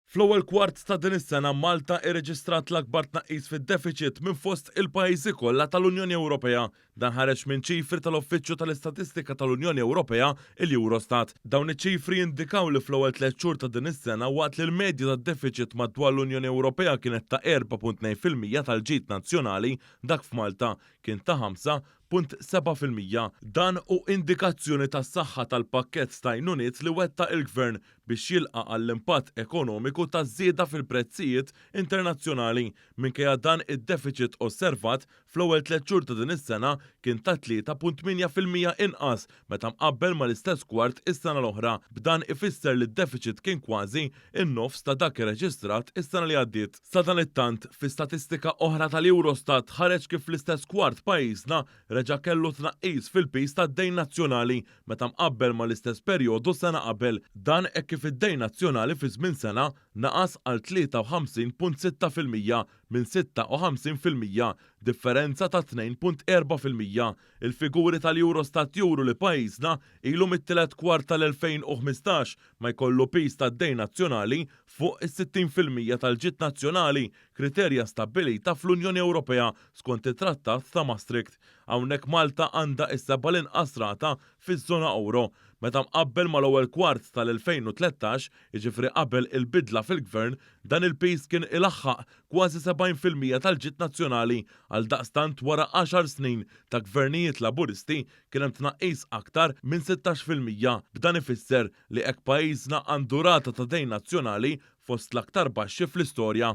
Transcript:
Fl-ewwel kwart ta' din is-sena Malta irreġistrat l-akbar tnaqqis fid-deficit minn fost il-pajjiżi kollha tal-Unjoni Ewropea. Dan ħareġ minn ċifri tal-Uffiċċju tal-Istatistika tal-Unjoni Ewropea, il-Eurostat. Dawn iċ-ċifri jindikaw li fl-ewwel 3 xhur ta' din is-sena waqt li l-medja tad-deficit madwar l-Unjoni Ewropea kienet ta' 4.2% tal-ġid nazzjonali, dak f'Malta kien ta' 5.7%. Dan u indikazzjoni tas-saħħa tal-pakkett ta' għajnuniet li wettaq il-Gvern biex jilqa' għall-impatt ekonomiku taż-żieda fil-prezzijiet internazzjonali. Minkejja dan id-deficit osservat fl-ewwel 3 xhur ta' din is-sena kien ta' 3.8% inqas meta mqabbel mal-istess kwart is-sena l-oħra. B'dan ifisser li d-deficit kien kważi in-nofs ta' dak irreġistrat is-sena li għaddiet. Sa dan it-tant, fi statistika oħra tal-Eurostat ħareġ kif l-istess kwart pajjiżna reġa' kellu tnaqqis fil-pis tad-dejn nazzjonali meta mqabbel mal-istess perjodu sena qabel. Dan hekk kif id-dejn nazzjonali fi żmien sena naqas għal 53.6% minn 56%, differenza ta' 2.4%. Il-figuri tal-Eurostat juru li pajjiżna ilu mit-tielet kwart tal-2015 ma jkollu pis tad-dejn nazzjonali fuq is-60% tal-ġid nazzjonali, kriterja stabbilita fl-Unjoni Ewropea skont it-Trattat ta' Maastricht. Hawnhekk Malta għandha issa l-inqas rata fiż-żona euro. Meta mqabbel mal-ewwel kwart tal-2013, jiġifieri qabel il-bidla fil-Gvern, dan il-pis kien ilaħħaq kważi 70% tal-ġid nazzjonali. Għaldaqstant wara 10 snin ta' gvernijiet laburisti kien hemm tnaqqis aktar minn 16%. B'dan ifisser li hekk pajjiżna għandu rata ta' dejn nazzjonali fost l-aktar baxxi fl-istorja.